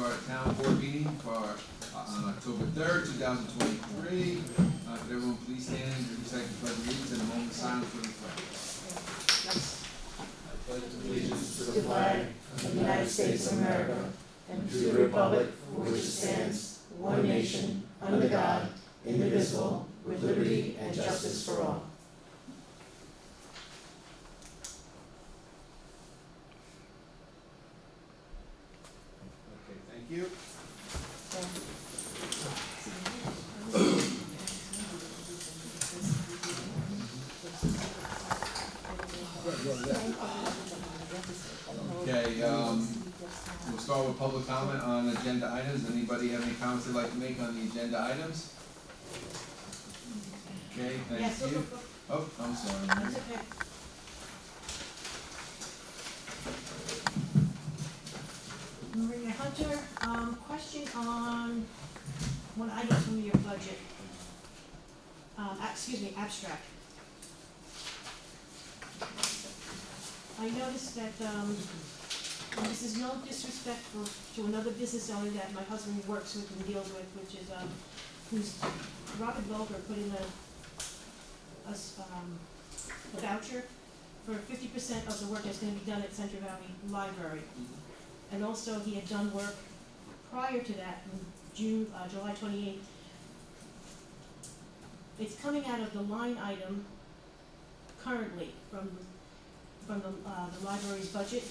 our town board meeting for, on October 3rd, 2023. Could everyone please stand and recite the pledge of allegiance and a moment of silence for the flag. I pledge allegiance to the flag of the United States of America and to the republic for which it stands, one nation, under God, indivisible, with liberty and justice for all. Okay, thank you. Okay, we'll start with public comment on agenda items. Anybody have any comments they'd like to make on the agenda items? Okay, Yes, thank you. Oh, I'm sorry. Mary. That's okay. Maria Hunter, question on one item from your budget. Abstract. I noticed that, and this is no disrespect to another business owner that my husband works with and deals with, which is, who's Robert Volker put in a voucher for 50% of the work that's gonna be done at Central Valley Library. And also, he had done work prior to that in July 28th. It's coming out of the line item currently from the library's budget.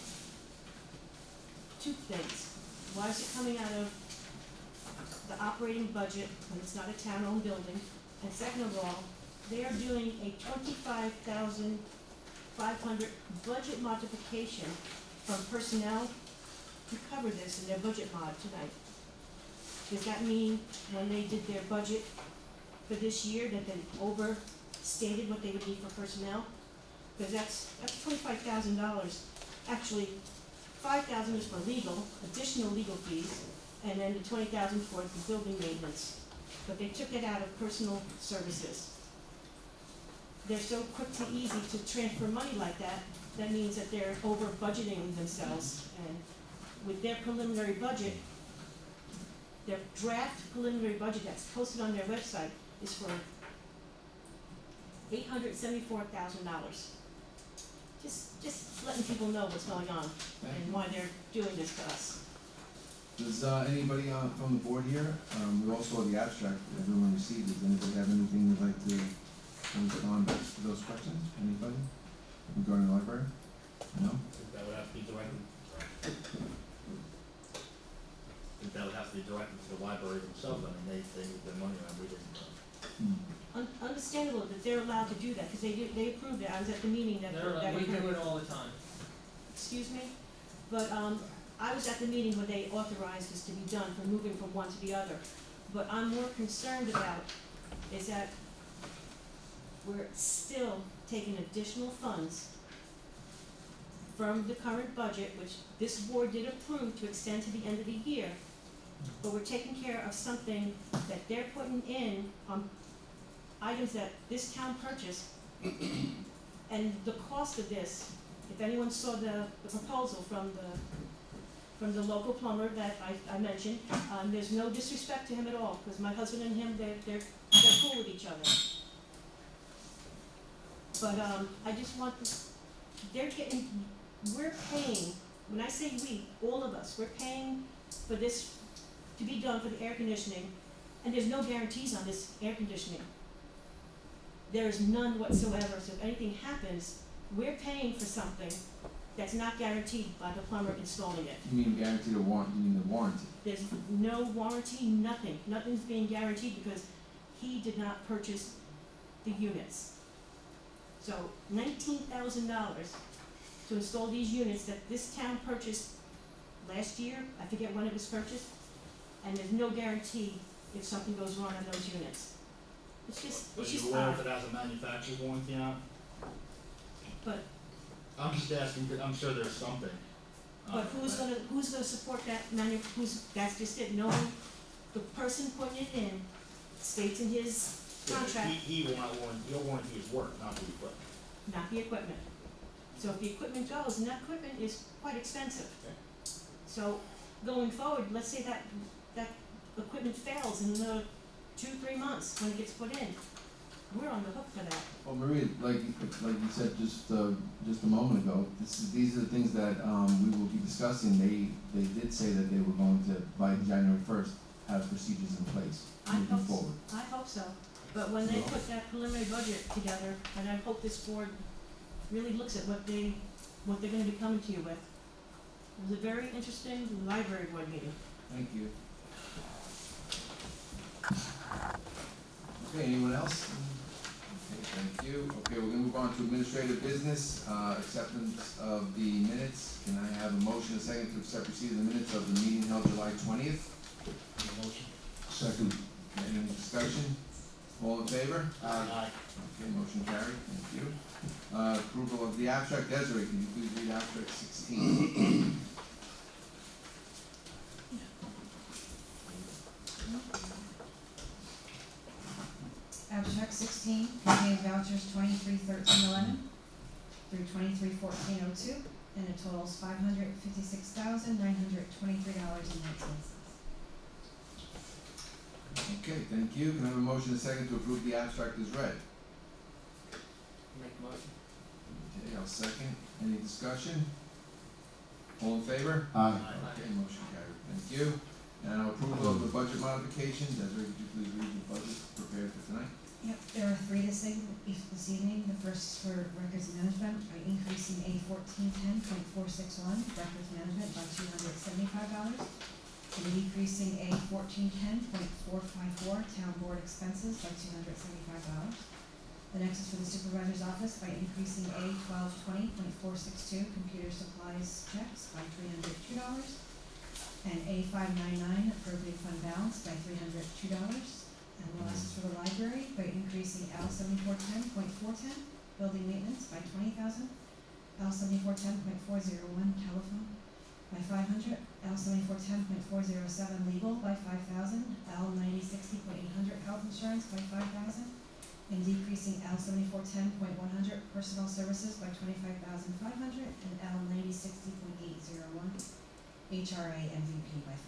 Two things. Why is it coming out of the operating budget when it's not a town-owned building? And second of all, they are doing a $25,500 budget modification from personnel to cover this in their budget mod tonight. Does that mean when they did their budget for this year that they overstated what they would need for personnel? Because that's $25,000. Actually, $5,000 is for legal, additional legal fees, and then the $20,000 for the building maintenance. But they took it out of personal services. They're so quick to easy to transfer money like that, that means that they're over budgeting themselves. And with their preliminary budget, their draft preliminary budget that's posted on their website is for $874,000. Just letting people know what's going on and why they're doing this to us. Does anybody from the board here, we all saw the abstract that everyone received. Does anybody have anything they'd like to respond to those questions? Anybody regarding the library? No? That would have to be directed. That would have to be directed to the library themselves. I mean, they moved their money around. We didn't. Understandable that they're allowed to do that, because they approved it. I was at the meeting that We do occurred. it all the time. Excuse me? But, I was at the meeting where they authorized this to be done, from moving from one to the other. What I'm more concerned about is that we're still taking additional funds from the current budget, which this board did approve to extend to the end of the year, but we're taking care of something that they're putting in on items that this town purchased. And the cost of this, if anyone saw the proposal from the local plumber that I mentioned, there's no disrespect to him at all, because my husband and him, they're cool with each other. But, I just want this, we're paying, when I say we, all of us, we're paying for this to be done for the air conditioning, and there's no guarantees on this air conditioning. There is none whatsoever, so if anything happens, we're paying for something that's not guaranteed by the plumber installing it. You mean guaranteed or warranty? You mean the warranty? There's no warranty, nothing. Nothing's being guaranteed because he did not purchase the units. So $19,000 to install these units that this town purchased last year, I forget when it was purchased, and there's no guarantee if something goes wrong on those units. It's just aware odd. if it has a manufacturer's warranty on it? But I'm just asking, 'cause I'm sure there's something. But who's gonna support that that's just it, no, the person putting it in states in his contract, He will not warranty, your warranty is work, not the equipment. not the equipment. So if the equipment goes, and that equipment is quite expensive. Okay. So going forward, let's say that equipment fails in 2-3 months when it gets put in, we're on the hook for that. Well, Maria, like you said just a moment ago, these are the things that, we will be discussing. They did say that they were going to, by January first, have procedures in place I moving hope, forward. I hope so, but when they Well- put that preliminary budget together, and I hope this board really looks at what they're gonna be coming to you with. It was a very interesting library board meeting. Thank you. Okay, anyone else? Okay, thank you. Okay, we're gonna move on to administrative business, acceptance of the minutes. Can I have a motion, a second, to accept receipt of the minutes of the meeting held July 20th? Motion. Second. Any discussion? All in favor? Aye. Okay, motion carried, thank you. Approval of the abstract, Desiree, can you please read abstract 16? Abstract 16 contains vouchers 231311 through 231402, and it totals $556,923.19. Okay, thank you. Can I have a motion, a second, to approve the abstract as read? Make motion. Okay, I'll second. Any discussion? All in favor? Aye. Okay, motion carried. Thank you. And approval of the budget modification. Desiree, could you please read the budget prepared for tonight? Yep, there are three this evening. The first is for records management by increasing A 1410.461, records management, by $275, and decreasing A 1410.454, town board expenses, by $275. The next is for the supervisor's office by increasing A 1220.462, computer supplies checks, by $302, and A 599, appropriate fund balance, by $302. And the last is for the library by increasing L 7410.410, building maintenance, by $20,000, L 7410.401, telephone, by $500, L 7410.407, legal, by $5,000, L 9060.800, health insurance, by $5,000, and decreasing L 7410.100, personal services, by $25,500, and L 9060.801, HRA MVP, by $5,000.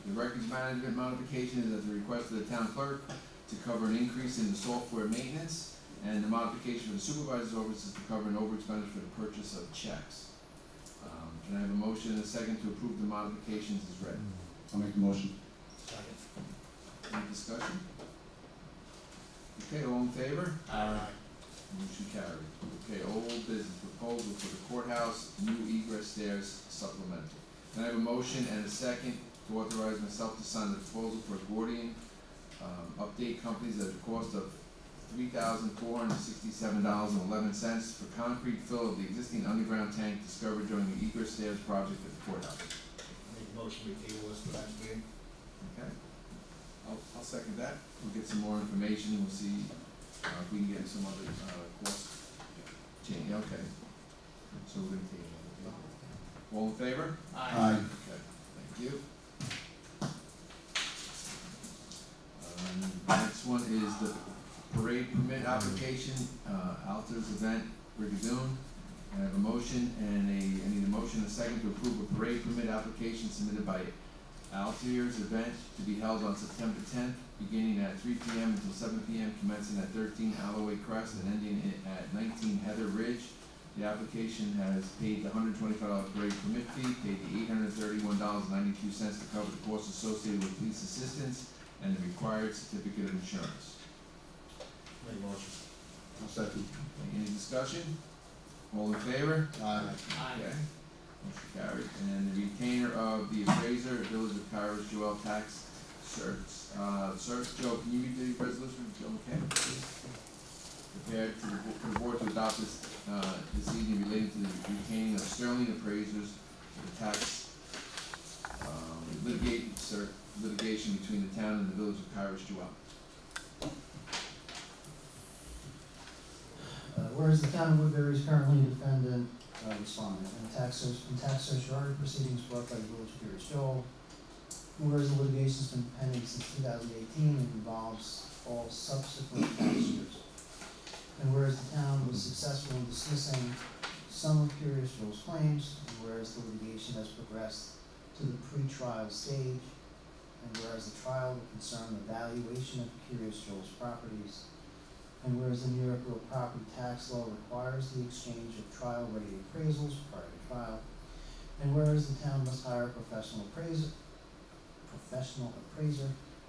The records management modification is at the request of the town clerk to cover an increase in the software maintenance, and the modification for the supervisor's office is to cover an over expenditure for the purchase of checks. Can I have a motion and a second to approve the modifications as read? I'll make the motion. Second. Any discussion? Okay, all in favor? Aye. Motion carried. Okay, old business proposal for the courthouse new egress stairs supplemental. Can I have a motion and a second to authorize myself to sign the proposal for Gordian Update Companies at a cost of $3,467.11 for concrete fill of the existing underground tank discovered during the egress stairs project at the courthouse? Make a motion we table this for next meeting. Okay, I'll second that. We'll get some more information, we'll see, if we can get some other, cost change, okay. So we're gonna take it, okay. All in favor? Aye. Okay, thank you. Next one is the parade permit application, Alta's Event Brigadoon. I have a motion and I need a motion and a second to approve a parade permit application submitted by Altiers Event to be held on September 10th, beginning at 3 p.m. until 7 p.m., commencing at 13 Alloway Crest and ending at 19 Heather Ridge. The application has paid the $125 parade permit fee, paid the $831.92 to cover the costs associated with police assistance, and the required certificate of insurance. Make a motion. I'll second. Any discussion? All in favor? Aye. Okay, motion carried. And the retainer of the appraiser, Village of Kairos Joel Tax Certs. Joe, can you read the resolution? Okay. Prepared to the board to adopt this evening relating to the retaining of Sterling appraisers for the tax litigation between the town and the Village of Kairos Joel. Whereas the town of Woodbury is currently a defendant, respondent in tax certiorari proceedings brought by the Village of Curious Joel. Whereas the litigation has been pending since 2018 and involves all subsequent tax years. And whereas the town was successful in dismissing some of Curious Joel's claims, and whereas the litigation has progressed to to the pre-trial stage, and whereas the trial will concern the valuation of Curious Jewels properties, and whereas the New York Real Property Tax Law requires the exchange of trial-ready appraisals prior to trial, and whereas the town must hire a professional appraiser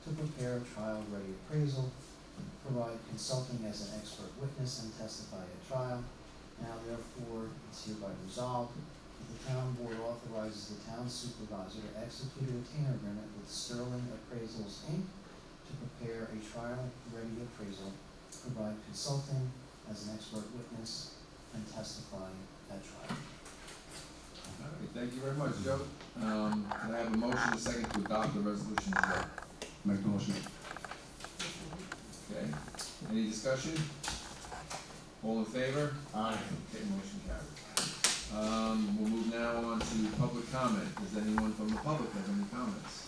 to prepare a trial-ready appraisal, provide consulting as an expert witness, and testify at trial. Now therefore, it's hereby resolved that the town board authorizes the town supervisor to execute a retainer agreement with Sterling Appraisals, Inc. to prepare a trial-ready appraisal, provide consulting as an expert witness, and testify at trial. All right, thank you very much, Joe. Can I have a motion, a second, to adopt the resolution as read? Make the motion. Okay, any discussion? All in favor? Aye. Okay, motion carried. We'll move now on to public comment. Does anyone from the public have any comments?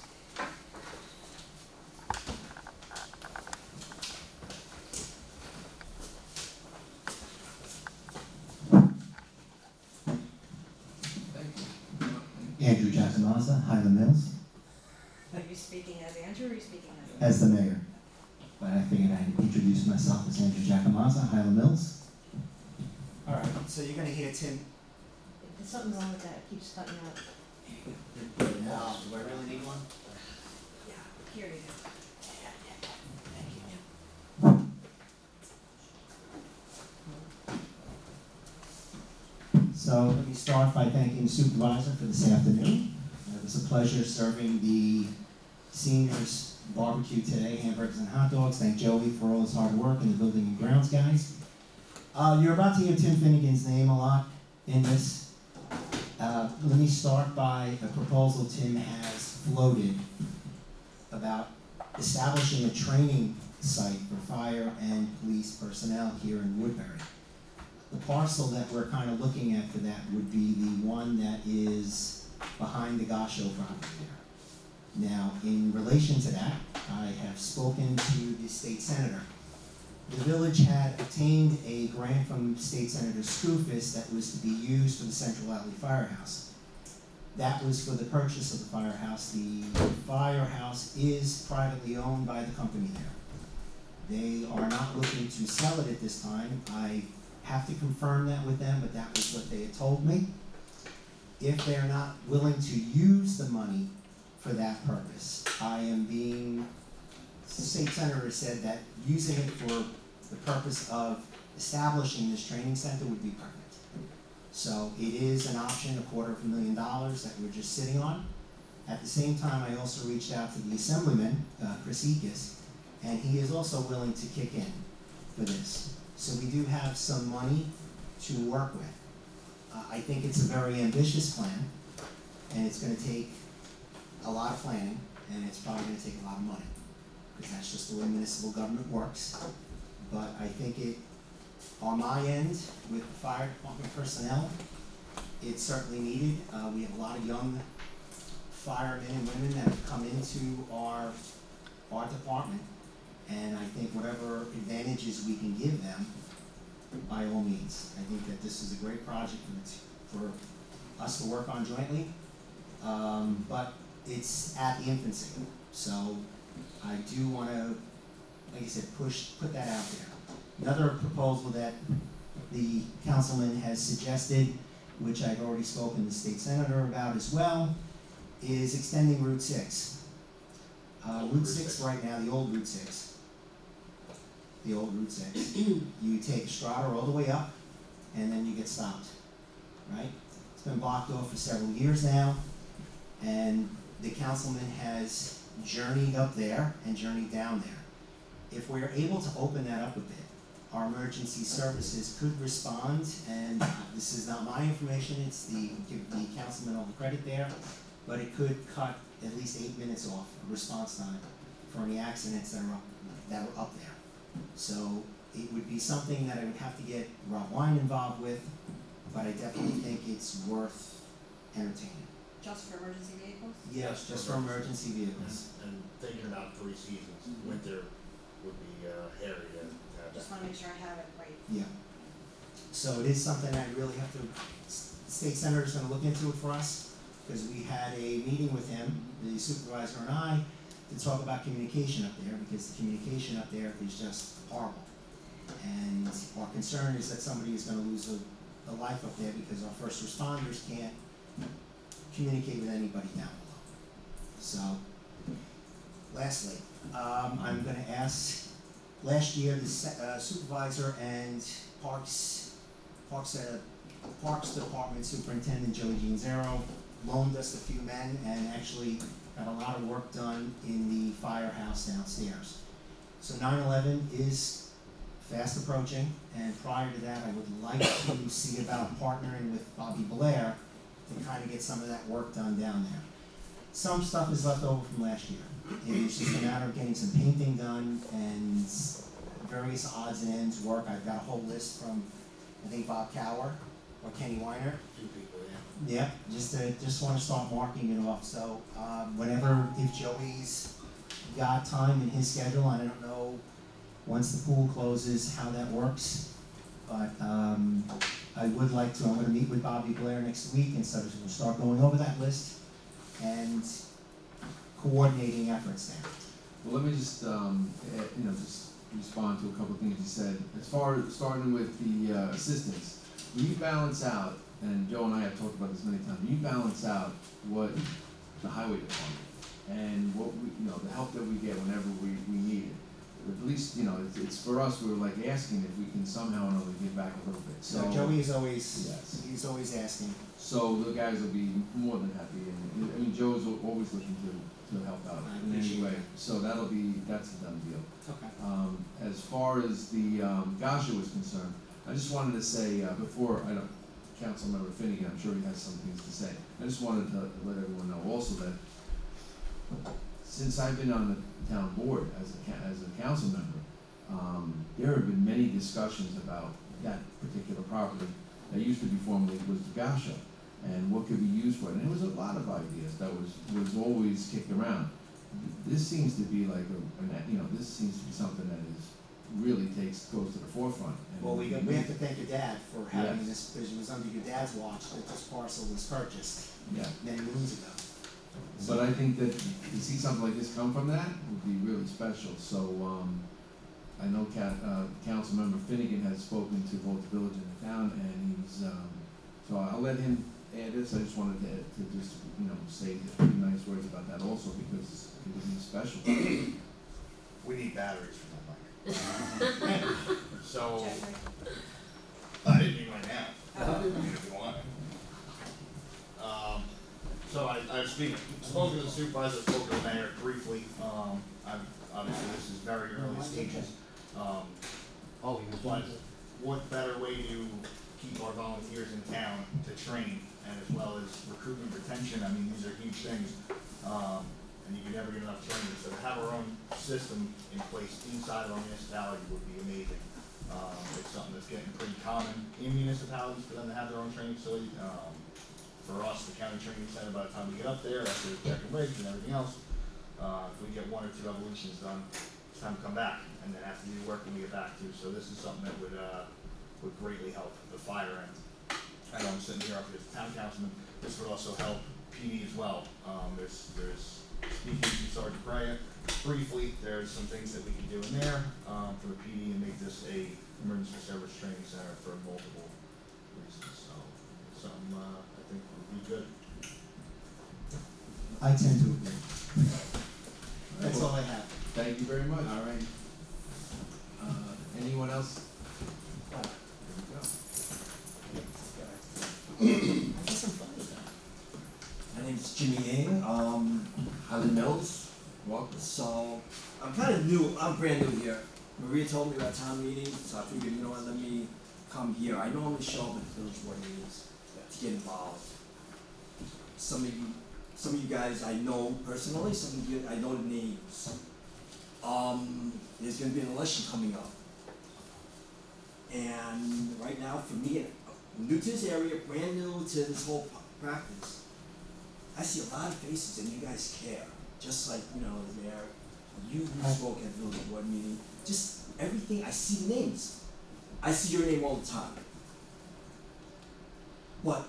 Thank you. Andrew Giacomazza, Highland Mills, Are you speaking as Andrew or are you speaking as? as the mayor. But I figured I'd introduce myself as Andrew Giacomazza, Highland Mills. All right, so you're gonna hear Tim. There's something wrong with that, it keeps cutting out. Do I really need one? Yeah, here you go. So let me start by thanking the supervisor for this afternoon. It was a pleasure serving the seniors barbecue today, hamburgers and hot dogs. Thank Joey for all his hard work and the building and grounds guys. You're about to hear Tim Finnegan's name a lot in this. Let me start by a proposal Tim has floated about establishing a training site for fire and police personnel here in Woodbury. The parcel that we're kind of looking at for that would be the one that is behind the Gosho property there. Now, in relation to that, I have spoken to the state senator. The village had obtained a grant from State Senator Skoufis that was to be used for the Central Valley Firehouse. That was for the purchase of the firehouse. The firehouse is privately owned by the company there. They are not looking to sell it at this time. I have to confirm that with them, but that was what they had told me. If they're not willing to use the money for that purpose, the state senator said that using it for the purpose of establishing this training center would be perfect. So it is an option, $250,000 that we're just sitting on. At the same time, I also reached out to the Assemblyman, Chris Ekis, and he is also willing to kick in for this. So we do have some money to work with. I think it's a very ambitious plan, and it's gonna take a lot of planning, and it's probably gonna take a lot of money, because that's just the way municipal government works. But I think on my end, with the fire department personnel, it's certainly needed. We have a lot of young firemen and women that have come into our department, and I think whatever advantages we can give them, by all means. I think that this is a great project for us to work on jointly, but it's at the infancy. So I do want to, like I said, put that out there. Another proposal that the councilman has suggested, which I've already spoken to the state senator about as well, is extending Route 6. Route 6 right now, the old Route 6. The old Route 6. You take Estrada all the way up, and then you get stopped, right? It's been blocked off for several years now, and the councilman has journeyed up there and journeyed down there. If we're able to open that up a bit, our emergency services could respond, and this is not my information, it's give the councilman all the credit there, but it could cut at least 8 minutes off of response time for any accidents that are up there. So it would be something that I would have to get Rob Wine involved with, but I definitely think it's worth entertaining. Just for emergency vehicles? Yes, just for emergency vehicles. And thinking about 3 seasons, winter would be hairy to have Just that. wanna make sure I have it right. Yeah. So it is something I really have to, the state senator's gonna look into it for us. because we had a meeting with him, the supervisor and I, to talk about communication up there, because the communication up there is just horrible. And our concern is that somebody is gonna lose a life up there because our first responders can't communicate with anybody down below. So, lastly, I'm gonna ask, last year, the supervisor and Parks Department Superintendent Joey Gianzaro loaned us a few men and actually got a lot of work done in the firehouse downstairs. So 9/11 is fast approaching, and prior to that, I would like to see about partnering with Bobby Blair to kind of get some of that work done down there. Some stuff is left over from last year. It's just a matter of getting some painting done and various odds and ends work. I've got a whole list from, I think, Bob Cower or Kenny Weiner. Few people, yeah. Yep, just wanna start marking it off, so, whenever, if Joey's got time in his schedule, I don't know, once the pool closes, how that works, but, I would like to, I'm gonna meet with Bobby Blair next week, and so we'll start going over that list and coordinating efforts there. Well, let me just, just respond to a couple of things you said. As far as starting with the assistants, when you balance out, and Joe and I have talked about this many times, when you balance out what the highway department and what we, the help that we get whenever we need it, at least, it's for us, we're like asking if we can somehow or another give back a little bit, so. Joey is always, Yes. he's always asking. So the guys will be more than happy, and, I mean, Joe's always looking to help out I in any appreciate way, that. so that's a done deal. Okay. As far as the, Gasha was concerned, I just wanted to say, before, Councilmember Finnegan, I'm sure he has some things to say. I just wanted to let everyone know also that since I've been on the town board as a council member, there have been many discussions about that particular property that used to be formerly was the Gasha, and what could be used for it. And there was a lot of ideas that was always kicked around. This seems to be like this seems to be something that is really goes to the forefront. And Well, we have to thank your dad for having Yes. this, because it was under your dad's watch that this parcel was purchased Yeah. many moons ago. But I think that to see something like this come from that would be really special, so, I know Councilmember Finnegan has spoken to both the village and the town, and he's, so I'll let him add this, I just wanted to just, say a few nice words about that also, because it would be special. We need batteries for that mic. So, Jeffrey. I didn't need mine now. If you want. So I was spoken to the supervisor, spoke to the mayor briefly. Obviously this is very early stages. But what better way to keep our volunteers in town to train, and as well as recruitment, retention, I mean, these are huge things. And you can never get enough trainers, so to have our own system in place inside of our municipality would be amazing. It's something that's getting pretty common in municipalities for them to have their own training facility. For us, the county training center, by the time we get up there, after checking rigs and everything else, if we get 1 or 2 evolutions done, it's time to come back, and then after do the work, we get back to. So this is something that would greatly help the fire end. I know I'm sitting here up here as a town councilman, this would also help PD as well. There's speaking to Sergeant Bryant, briefly, there's some things that we can do in there, for the PD and make this a emergency service training center for multiple reasons, so, some, I think would be good. I tend to agree. That's all I have. Thank you very much. All right. Anyone else? There I guess I'm fine with that. My name's Jimmy Yang, Highland Mills. we go. Welcome. So I'm kind of new. I'm brand new here. Maria told me about town meeting, so I figured, let me come here. I normally show up at village board meetings to get involved. Some of you guys I know personally. Some of you I know the names. There's going to be an election coming up, and right now for me, I'm new to this area, brand new to this whole practice. I see a lot of faces and you guys care. Just like, the mayor, you spoke at the village board meeting, just everything, I see the names. I see your name all the time. But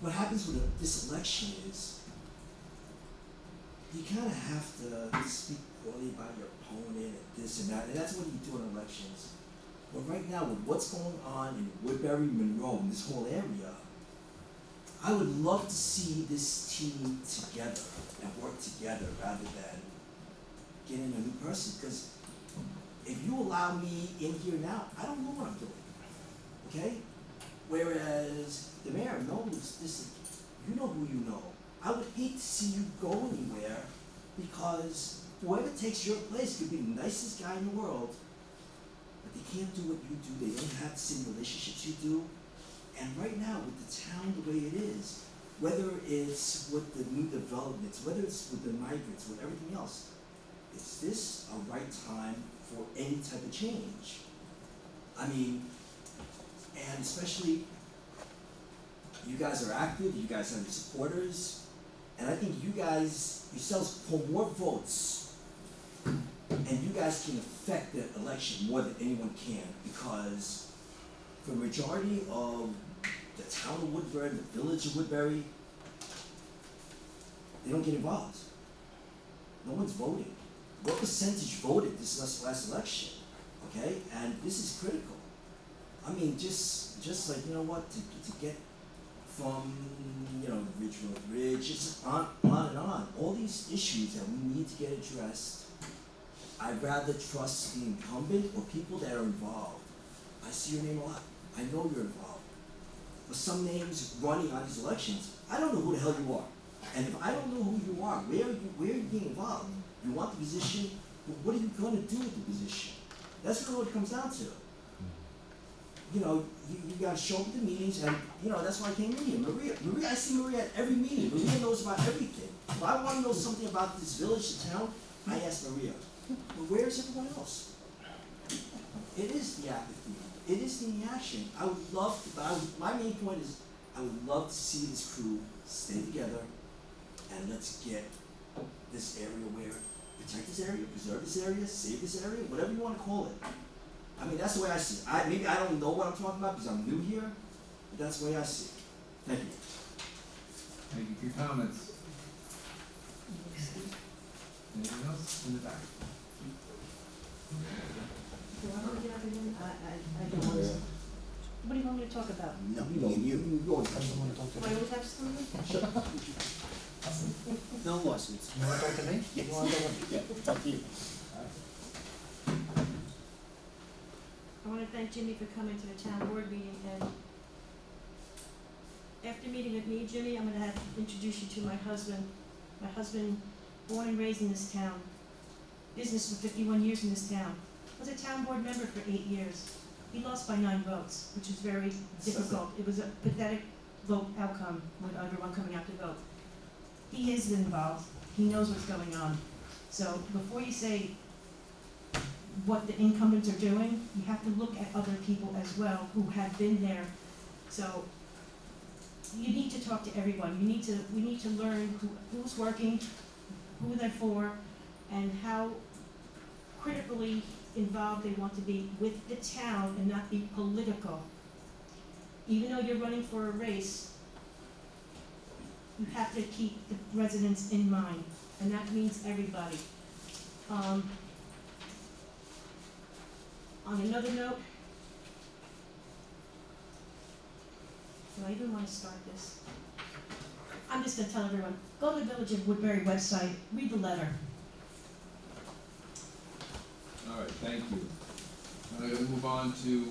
what happens with this election is you kind of have to speak poorly about your opponent and this and that, and that's what you do in elections. But right now, with what's going on in Woodbury, Monroe, and this whole area, I would love to see this team together and work together rather than getting a new person. Because if you allow me in here now, I don't know what I'm doing. Okay? Whereas the mayor knows this, you know who you know. I would hate to see you go anywhere because whoever takes your place could be the nicest guy in the world, but they can't do what you do. They don't have the same relationships you do. And right now, with the town the way it is, whether it's with the new developments, whether it's with the migrants, with everything else, is this a right time for any type of change? I mean, and especially, you guys are active, you guys have your supporters, and I think you guys yourselves pull more votes, and you guys can affect the election more than anyone can, because for the majority of the town of Woodbury, the village of Woodbury, they don't get involved. No one's voting. What percentage voted this last election? Okay, and this is critical. I mean, just like, you know what, to get from, you know, Ridgefield Ridge, just on and on. All these issues that we need to get addressed. I'd rather trust the incumbent or people that are involved. I see your name a lot. I know you're involved. But some names running on these elections, I don't know who the hell you are. And if I don't know who you are, where are you being involved? You want the position, but what are you gonna do with the position? That's really what it comes down to. You know, you gotta show up at the meetings, and, you know, that's why I came in here. Maria, I see Maria at every meeting. Maria knows about everything. If I wanna know something about this village, the town, I ask Maria. But where's everyone else? It is the apathy. It is the inaction. I would love to, my main point is, I would love to see this crew stay together, and let's get this area where, protect this area, preserve this area, save this area, whatever you wanna call it. I mean, that's the way I see it. Maybe I don't know what I'm talking about because I'm new here, but that's the way I see it. Thank you. Thank you for your comments. Anything else in the back? Do I wanna get up again? I don't want to. What do you want me to talk about? No, me and you always have someone. Do I always have something? No lawsuits. You wanna talk to me? Yes. You wanna talk to me? Yeah, it's up to you. I wanna thank Jimmy for coming to the town board meeting, and after meeting with me, Jimmy, I'm gonna have to introduce you to my husband. My husband, born and raised in this town, business for 51 years in this town, was a town board member for 8 years. He lost by 9 votes, which is very difficult. It was a pathetic vote outcome with everyone coming out to vote. He is involved, he knows what's going on. So before you say what the incumbents are doing, you have to look at other people as well who have been there. So you need to talk to everyone. We need to learn who's working, who they're for, and how critically involved they want to be with the town and not be political. Even though you're running for a race, you have to keep the residents in mind, and that means everybody. On another note, do I even wanna start this? I'm just gonna tell everyone, go to the Village of Woodbury website, read the letter. All right, thank you. I'm gonna move on to,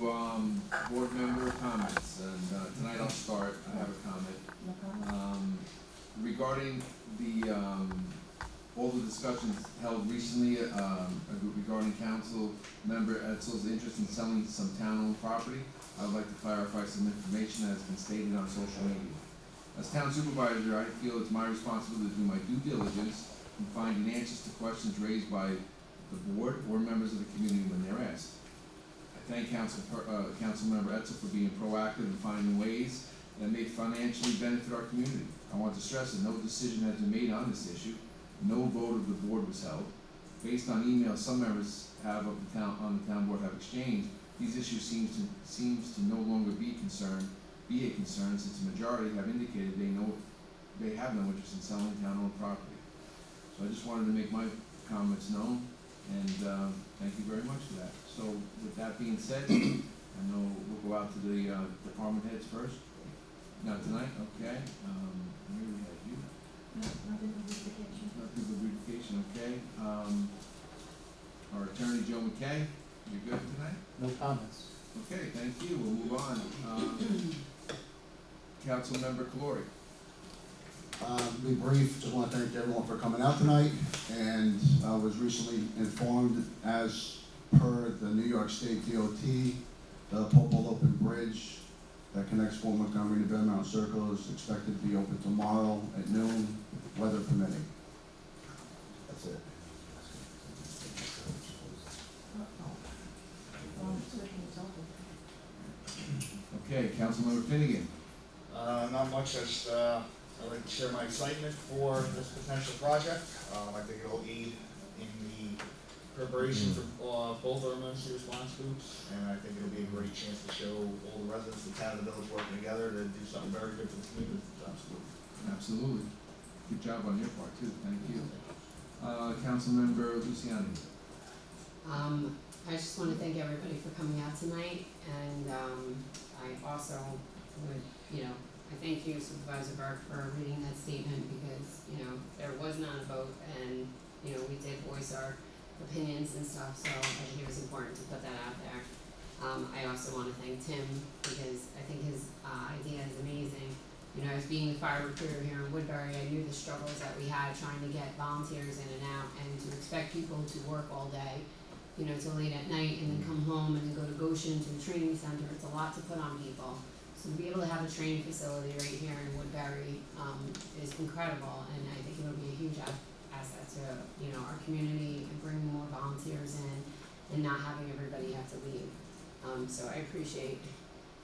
board member comments, and, tonight I'll start, I have a comment. No comment? Regarding the, all the discussions held recently, regarding council member Etzel's interest in selling some town-owned property, I would like to clarify some information that has been stated on social media. As town supervisor, I feel it's my responsibility to do my due diligence in finding answers to questions raised by the board or members of the community when they're asked. I thank Councilmember Etzel for being proactive in finding ways that may financially benefit our community. I want to stress that no decision has been made on this issue. No vote of the board was held. Based on emails some members have on the town board have exchanged, these issues seems to no longer be concerned be a concern, since the majority have indicated they have no interest in selling town-owned property. So I just wanted to make my comments known, and, thank you very much for that. So with that being said, I know we'll go out to the, department heads first. Not tonight, okay, where we had you? Nothing on beautification. Nothing but beautification, okay. Our attorney, Joe McKay, you good tonight? No comments. Okay, thank you, we'll move on. Councilmember Calori. Be brief, just wanna thank everyone for coming out tonight, and I was recently informed, as per the New York State DOT, the Popple Open Bridge that connects Fort Montgomery to Bear Mountain Circle is expected to be open tomorrow at noon, weather permitting. That's it. Okay, Councilmember Finnegan. Not much, just, I'd like to share my excitement for this potential project. I think it'll aid in the preparation for, both our emergency response groups, and I think it'll be a great chance to show all the residents of the town and the village working together to do something very good for the community. Absolutely. Good job on your part too, thank you. Councilmember Luciani. I just wanna thank everybody for coming out tonight, and, I also would, I thank you Supervisor Burke for reading that statement, because, there was not a vote, and, we did voice our opinions and stuff, so I think it was important to put that out there. I also wanna thank Tim, because I think his, idea is amazing. As being the fire recruiter here in Woodbury, I knew the struggles that we had trying to get volunteers in and out, and to expect people to work all day, till late at night, and then come home and then go to Goshen to the training center. It's a lot to put on people. So to be able to have a training facility right here in Woodbury, is incredible, and I think it'll be a huge asset to, our community, and bringing more volunteers in, and not having everybody have to leave. So I appreciate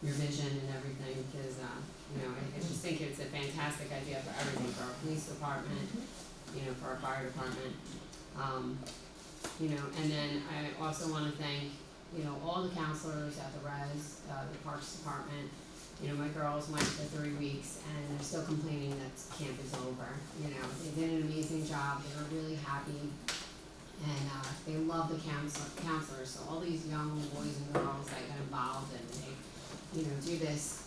your vision and everything, because, I just think it's a fantastic idea for everything, for our police department, for our fire department. And then I also wanna thank, all the counselors at the res, the parks department. My girls went for 3 weeks, and they're still complaining that camp is over. They did an amazing job, they were really happy, and, they love the counselors, so all these young boys and girls that got involved, and they, do this,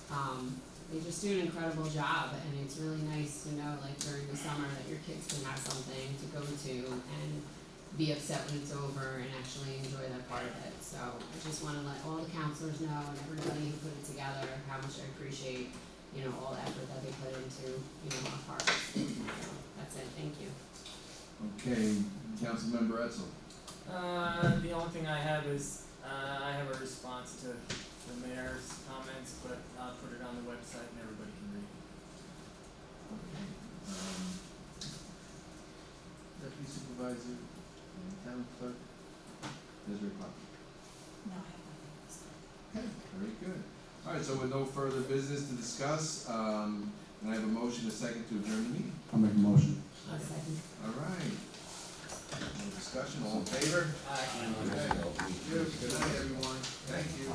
they just do an incredible job, and it's really nice to know, like, during the summer, that your kids can have something to go to and be upset when it's over and actually enjoy that part of it. So I just wanna let all the counselors know, and everybody who put it together, how much I appreciate, all the effort that they put into, our parks. So that's it, thank you. Okay, Councilmember Etzel. The only thing I have is, I have a response to the mayor's comments, but I'll put it on the website and everybody can read it. Okay. Deputy Supervisor and Town Clerk, Desiree Parker. No, I have nothing else. Okay, very good. All right, so with no further business to discuss, can I have a motion, a second, to adjourn the meeting? I'll make a motion. A second. All right. No discussion, all in favor? Aye. Okay. Good night, everyone. Thank you.